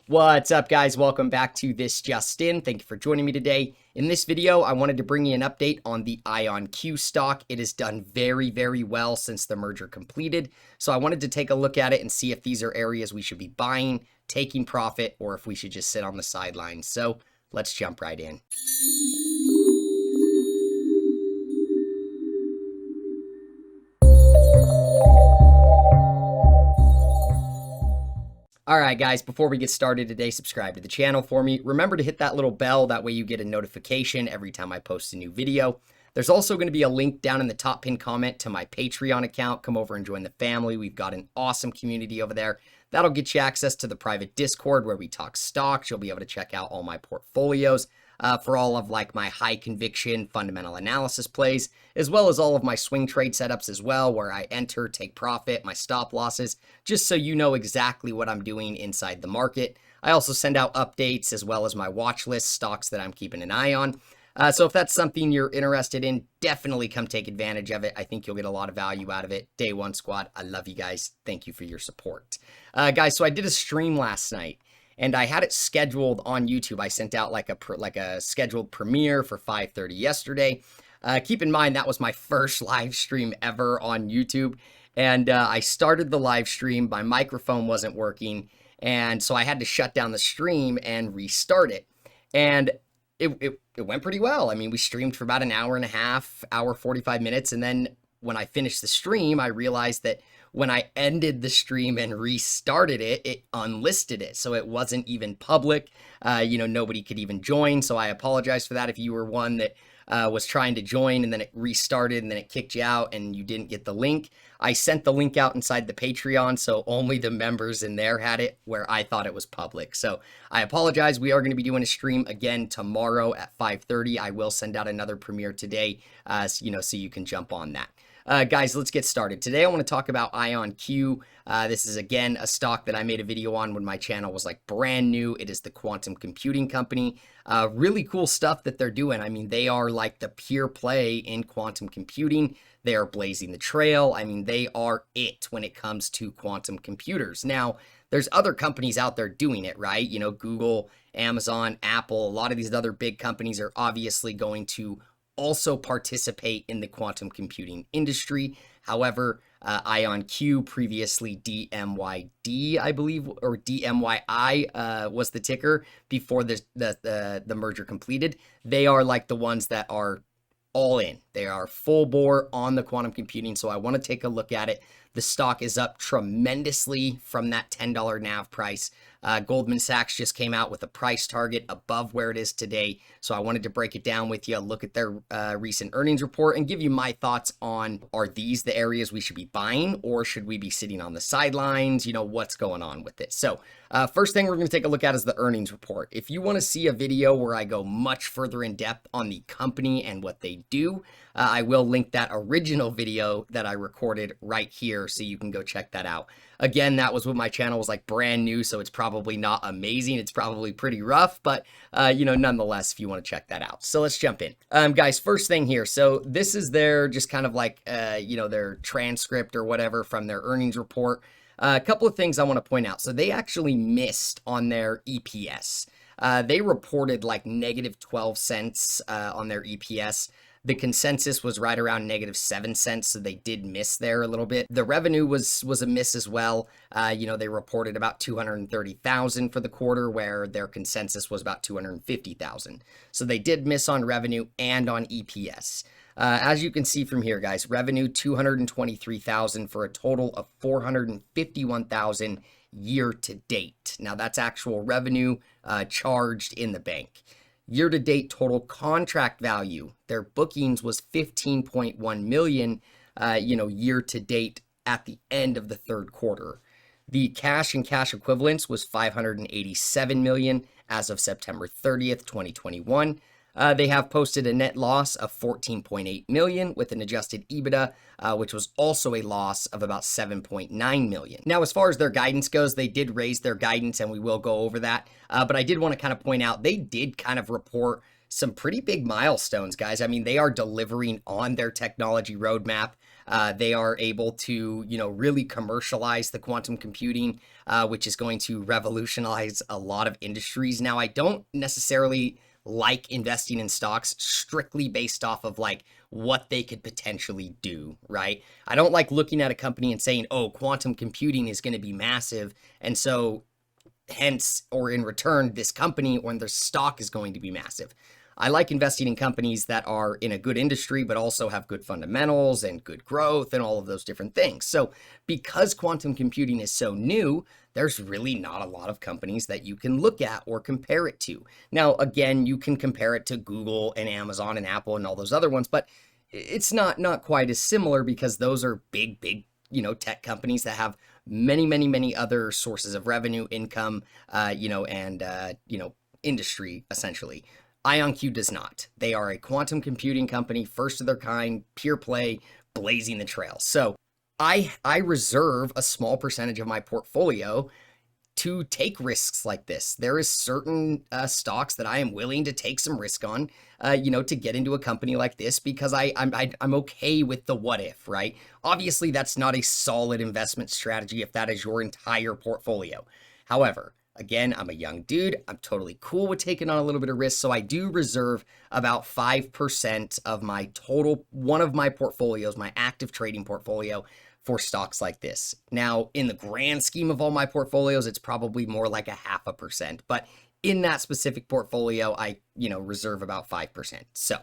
What's up, guys? Welcome back to This Just In. Thank you for joining me today. In this video, I wanted to bring you an update on the IonQ stock. It has done very well since the merger completed. So I wanted to take a look at it and see if these are areas we should be buying, taking profit, or if we should just sit on the sidelines. So let's jump right in. All right, guys, before we get started today, subscribe to the channel for me. Remember to hit that little bell. That way you get a notification every time I post a new video. There's also going to be a link down in the top pinned comment to my Patreon account. Come over and join the family. We've got an awesome community over there. That'll get you access to the private Discord where we talk stocks. You'll be able to check out all my portfolios for all of like my high conviction fundamental analysis plays, as well as all of my swing trade setups as well, where I enter, take profit, my stop losses, just so you know exactly what I'm doing inside the market. I also send out updates as well as my watch list, stocks that I'm keeping an eye on. So if that's something you're interested in, definitely come take advantage of it. I think you'll get a lot of value out of it. Day one squad, I love you guys. Thank you for your support. Guys, so I did a stream last night and I had it scheduled on YouTube. I sent out like a scheduled premiere for 5:30 yesterday. Keep in mind, that was my first live stream ever on YouTube. And I started the live stream, my microphone wasn't working. And so I had to shut down the stream and restart it. And it went pretty well. I mean, we streamed for about an hour and a half, hour, 45 minutes. And then when I finished the stream, I realized that when I ended the stream and restarted it, it unlisted it. So it wasn't even public. Nobody could even join. So I apologize for that if you were one that was trying to join and then it restarted and then it kicked you out and you didn't get the link. I sent the link out inside the Patreon, so only the members in there had it, where I thought it was public. So I apologize. We are going to be doing a stream again tomorrow at 5:30. I will send out another premiere today, so you can jump on that. Guys, let's get started. Today I want to talk about IonQ. This is, again, a stock that I made a video on when my channel was like brand new. It is the quantum computing company. Really cool stuff that they're doing. I mean, they are like the pure play in quantum computing. They are blazing the trail. I mean, they are it when it comes to quantum computers. Now, there's other companies out there doing it, right? Google, Amazon, Apple, a lot of these other big companies are obviously going to also participate in the quantum computing industry. However, IonQ, previously DMYD, I believe, or DMYI was the ticker before the merger completed. They are like the ones that are all in. They are full bore on the quantum computing. So I want to take a look at it. The stock is up tremendously from that $10 NAV price. Goldman Sachs just came out with a price target above where it is today. So I wanted to break it down with you, look at their recent earnings report and give you my thoughts on, are these the areas we should be buying or should we be sitting on the sidelines? What's going on with it? So first thing we're going to take a look at is the earnings report. If you want to see a video where I go much further in depth on the company and what they do, I will link that original video that I recorded right here so you can go check that out. Again, that was when my channel was like brand new, so it's probably not amazing. It's probably pretty rough, but nonetheless, if you want to check that out. So let's jump in. Guys, first thing here. So this is their just kind of like, their transcript or whatever from their earnings report. A couple of things I want to point out. So they actually missed on their EPS. They reported like negative 12 cents on their EPS. The consensus was right around negative 7 cents, so they did miss there a little bit. The revenue was a miss as well. They reported about 230,000 for the quarter, where their consensus was about 250,000. So they did miss on revenue and on EPS. As you can see from here, guys, revenue 223,000 for a total of 451,000 year to date. Now that's actual revenue charged in the bank. Year-to-date total contract value, their bookings was 15.1 million, year-to-date at the end of the third quarter. The cash and cash equivalents was 587 million as of September 30th, 2021. They have posted a net loss of 14.8 million with an adjusted EBITDA, which was also a loss of about 7.9 million. Now, as far as their guidance goes, they did raise their guidance and we will go over that. But I did want to kind of point out, they did kind of report some pretty big milestones, guys. I mean, they are delivering on their technology roadmap. They are able to, really commercialize the quantum computing, which is going to revolutionize a lot of industries. Now, I don't necessarily like investing in stocks strictly based off of like what they could potentially do, right? I don't like looking at a company and saying, oh, quantum computing is going to be massive. And so hence, or in return, this company or their stock is going to be massive. I like investing in companies that are in a good industry, but also have good fundamentals and good growth and all of those different things. So because quantum computing is so new, there's really not a lot of companies that you can look at or compare it to. Now, again, you can compare it to Google and Amazon and Apple and all those other ones, but it's not quite as similar because those are big, tech companies that have many other sources of revenue, income, and industry essentially. IonQ does not. They are a quantum computing company, first of their kind, pure play, blazing the trail. So I reserve a small percentage of my portfolio to take risks like this. There is certain stocks that I am willing to take some risk on, to get into a company like this because I'm okay with the what if, right? Obviously, that's not a solid investment strategy if that is your entire portfolio. However, again, I'm a young dude. I'm totally cool with taking on a little bit of risk. So I do reserve about 5% of my total, one of my portfolios, my active trading portfolio, for stocks like this. Now, in the grand scheme of all my portfolios, it's probably more like a 0.5%, but in that specific portfolio, I, reserve about 5%. So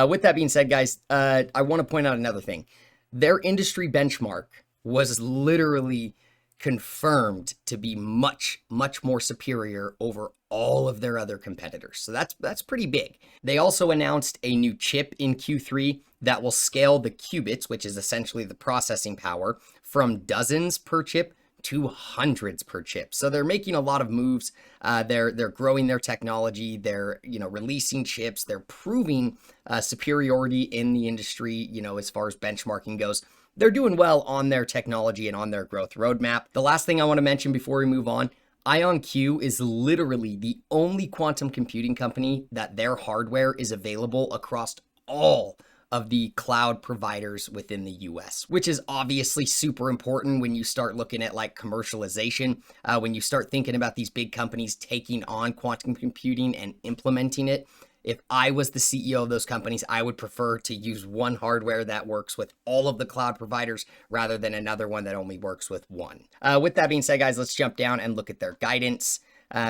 with that being said, guys, I want to point out another thing. Their industry benchmark was literally confirmed to be much more superior over all of their other competitors. So that's pretty big. They also announced a new chip in Q3 that will scale the qubits, which is essentially the processing power, from dozens per chip to hundreds per chip. So they're making a lot of moves. They're growing their technology. They're releasing chips. They're proving superiority in the industry. As far as benchmarking goes. They're doing well on their technology and on their growth roadmap. The last thing I want to mention before we move on, IonQ is literally the only quantum computing company that their hardware is available across all of the cloud providers within the US, which is obviously super important when you start looking at like commercialization, when you start thinking about these big companies taking on quantum computing and implementing it. If I was the CEO of those companies, I would prefer to use one hardware that works with all of the cloud providers rather than another one that only works with one. With that being said, guys, let's jump down and look at their guidance.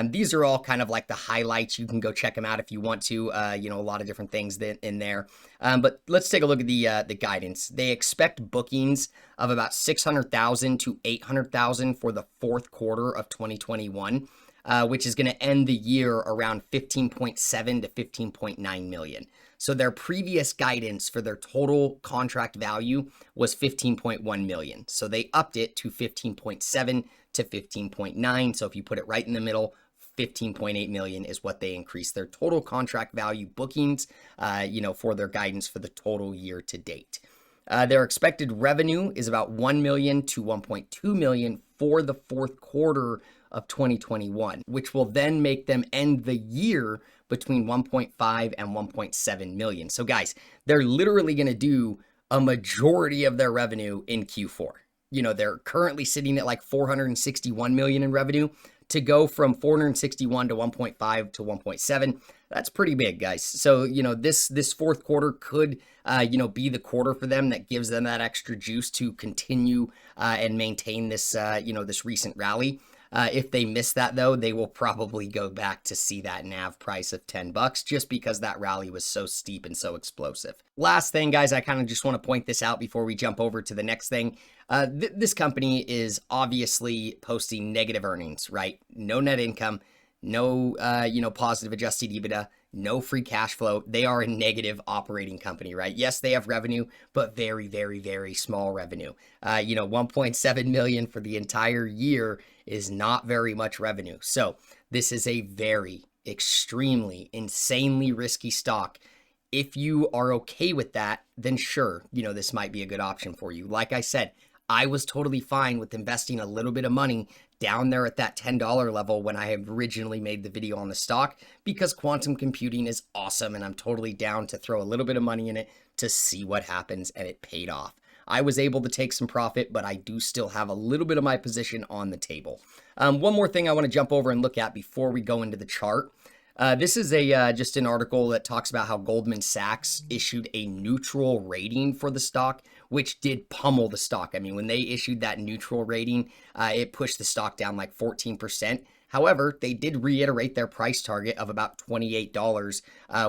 These are all kind of like the highlights. You can go check them out if you want to, a lot of different things in there. But let's take a look at the guidance. They expect bookings of about 600,000 to 800,000 for the fourth quarter of 2021. Which is going to end the year around 15.7 to 15.9 million. So their previous guidance for their total contract value was 15.1 million. So they upped it to 15.7 to 15.9. So if you put it right in the middle, 15.8 million is what they increased their total contract value bookings, for their guidance for the total year to date. Their expected revenue is about 1 million to 1.2 million for the fourth quarter of 2021, which will then make them end the year between 1.5 and 1.7 million. So guys, they're literally going to do a majority of their revenue in Q4. They're currently sitting at like 461 million in revenue. To go from 461 to 1.5 to 1.7, that's pretty big, guys. So, this fourth quarter could, be the quarter for them that gives them that extra juice to continue and maintain this, this recent rally. If they miss that, though, they will probably go back to see that NAV price of $10 just because that rally was so steep and so explosive. Last thing, guys, I kind of just want to point this out before we jump over to the next thing. This company is obviously posting negative earnings, right? No net income, no, positive adjusted EBITDA, no free cash flow. They are a negative operating company, right? Yes, they have revenue, but very small revenue. 1.7 million for the entire year is not very much revenue. So this is a very extremely insanely risky stock. If you are okay with that, then sure, this might be a good option for you. Like I said, I was totally fine with investing a little bit of money down there at that $10 level when I had originally made the video on the stock because quantum computing is awesome and I'm totally down to throw a little bit of money in it to see what happens, and it paid off. I was able to take some profit, but I do still have a little bit of my position on the table. One more thing I want to jump over and look at before we go into the chart. This is just an article that talks about how Goldman Sachs issued a neutral rating for the stock, which did pummel the stock. I mean, when they issued that neutral rating, it pushed the stock down like 14%. However, they did reiterate their price target of about $28,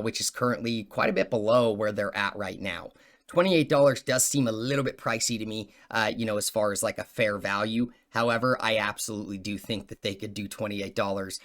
which is currently quite a bit below where they're at right now. $28 does seem a little bit pricey to me, as far as like a fair value. However, I absolutely do think that they could do $28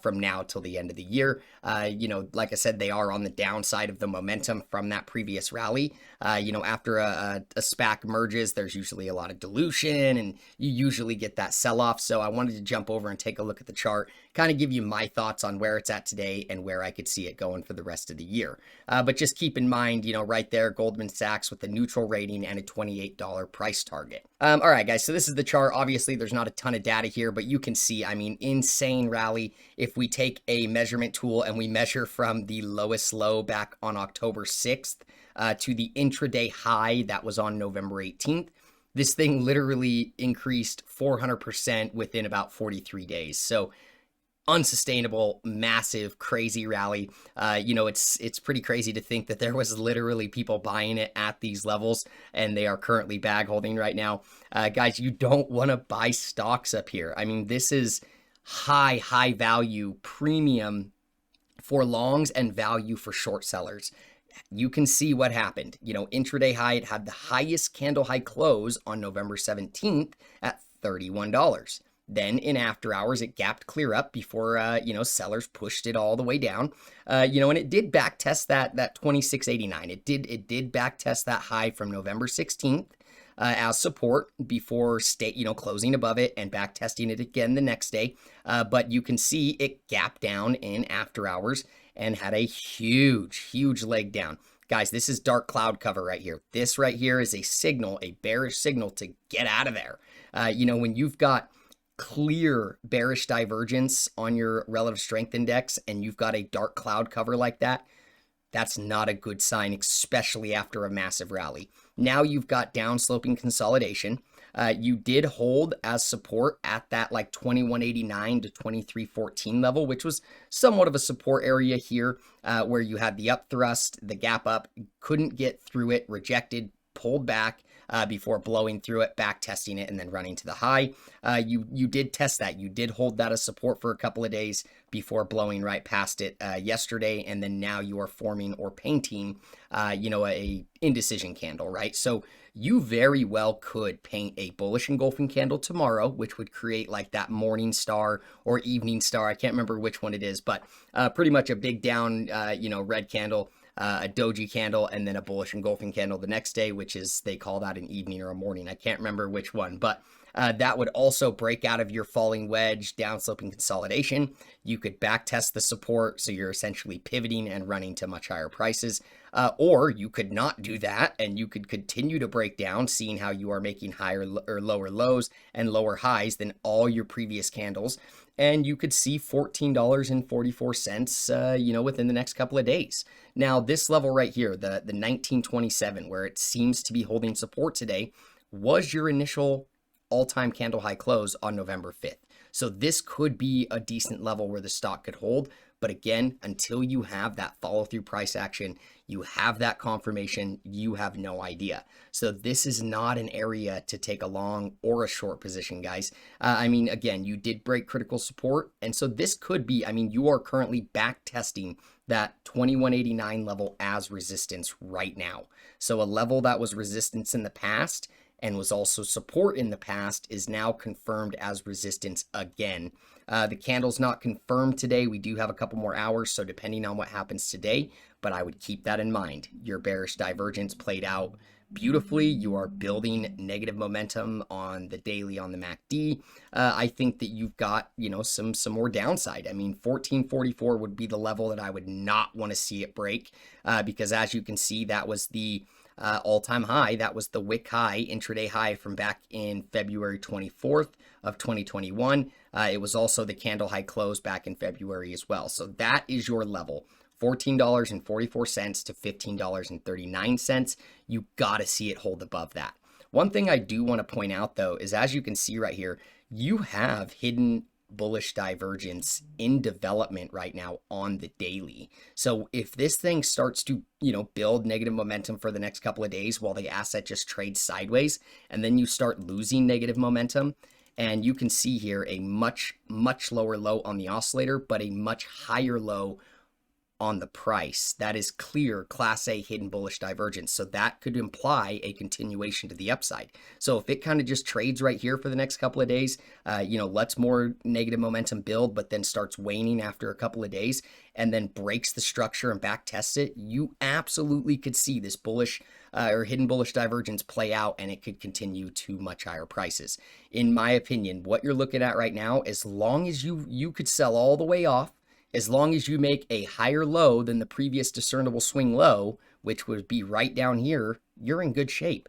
from now till the end of the year. Like I said, they are on the downside of the momentum from that previous rally. After a SPAC merges, there's usually a lot of dilution and you usually get that sell-off. So I wanted to jump over and take a look at the chart, kind of give you my thoughts on where it's at today and where I could see it going for the rest of the year. But just keep in mind, right there, Goldman Sachs with a neutral rating and a $28 price target. All right, guys, so this is the chart. Obviously, there's not a ton of data here, but you can see, I mean, insane rally. If we take a measurement tool and we measure from the lowest low back on October 6th to the intraday high that was on November 18th, this thing literally increased 400% within about 43 days. So unsustainable, massive, crazy rally. It's pretty crazy to think that there was literally people buying it at these levels, and they are currently bag holding right now. Guys, you don't want to buy stocks up here. I mean, this is high value premium for longs and value for short sellers. You can see what happened. Intraday high, it had the highest candle high close on November 17th at $31. Then in after hours, it gapped clear up before, sellers pushed it all the way down, and it did back test that 2689. It did back test that high from November 16th as support before closing above it and back testing it again the next day. But you can see it gapped down in after hours and had a huge leg down. Guys, this is dark cloud cover right here. This right here is a bearish signal to get out of there. When you've got clear bearish divergence on your relative strength index and you've got a dark cloud cover like that, that's not a good sign, especially after a massive rally. Now you've got downsloping consolidation. You did hold as support at that like 2189 to 2314 level, which was somewhat of a support area here, where you had the up thrust, the gap up, couldn't get through it, rejected, pulled back before blowing through it, back testing it, and then running to the high. You did test that. You did hold that as support for a couple of days before blowing right past it yesterday, and then now you are forming or painting, a indecision candle, right? So you very well could paint a bullish engulfing candle tomorrow, which would create like that morning star or evening star. I can't remember which one it is, but pretty much a big down, red candle, a doji candle, and then a bullish engulfing candle the next day, which is, they call that an evening or a morning. I can't remember which one, but that would also break out of your falling wedge, downsloping consolidation. You could back test the support, so you're essentially pivoting and running to much higher prices. Or you could not do that, and you could continue to break down, seeing how you are making higher or lower lows and lower highs than all your previous candles. And you could see $14.44, within the next couple of days. Now, this level right here, the 1927, where it seems to be holding support today, was your initial all-time candle high close on November 5th. So this could be a decent level where the stock could hold. But again, until you have that follow-through price action, you have that confirmation, you have no idea. So this is not an area to take a long or a short position, guys. Again, you did break critical support. And so this could be, you are currently back testing that 2189 level as resistance right now. So a level that was resistance in the past and was also support in the past is now confirmed as resistance again. The candle's not confirmed today. We do have a couple more hours, so depending on what happens today, but I would keep that in mind. Your bearish divergence played out beautifully. You are building negative momentum on the daily on the MACD. I think that you've got, some more downside. 1444 would be the level that I would not want to see it break, because as you can see, that was the all-time high. That was the wick high, intraday high from back in February 24th of 2021. It was also the candle high close back in February as well. So that is your level, $14.44 to $15.39. You got to see it hold above that. One thing I do want to point out though is, as you can see right here, you have hidden bullish divergence in development right now on the daily. So if this thing starts to, build negative momentum for the next couple of days while the asset just trades sideways, and then you start losing negative momentum, and you can see here a much lower low on the oscillator, but a much higher low on the price. That is clear class A hidden bullish divergence. So that could imply a continuation to the upside. So if it kind of just trades right here for the next couple of days, lets more negative momentum build, but then starts waning after a couple of days and then breaks the structure and back tests it, you absolutely could see this bullish or hidden bullish divergence play out, and it could continue to much higher prices. In my opinion, what you're looking at right now, as long as you could sell all the way off, as long as you make a higher low than the previous discernible swing low, which would be right down here, you're in good shape.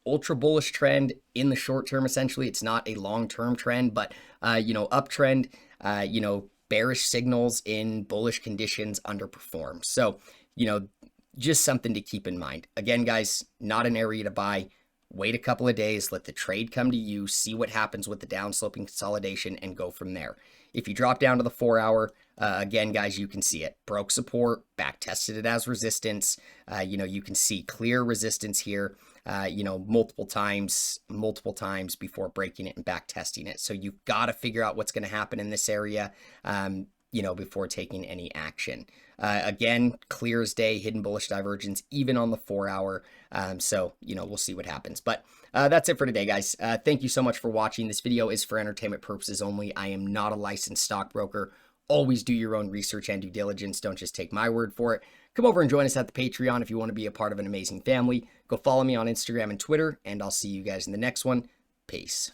Ultra bullish trend in the short term, essentially. It's not a long-term trend, but, uptrend, bearish signals in bullish conditions underperform. So, just something to keep in mind. Again, guys, not an area to buy. Wait a couple of days, let the trade come to you, see what happens with the downsloping consolidation, and go from there. If you drop down to the 4-hour, again, guys, you can see it. Broke support, back tested it as resistance. You can see clear resistance here, multiple times before breaking it and back testing it. So you've got to figure out what's going to happen in this area, before taking any action. Again, clear as day, hidden bullish divergence, even on the 4-hour. So, we'll see what happens. But that's it for today, guys. Thank you so much for watching. This video is for entertainment purposes only. I am not a licensed stockbroker. Always do your own research and due diligence. Don't just take my word for it. Come over and join us at the Patreon if you want to be a part of an amazing family. Go follow me on Instagram and Twitter, and I'll see you guys in the next one. Peace.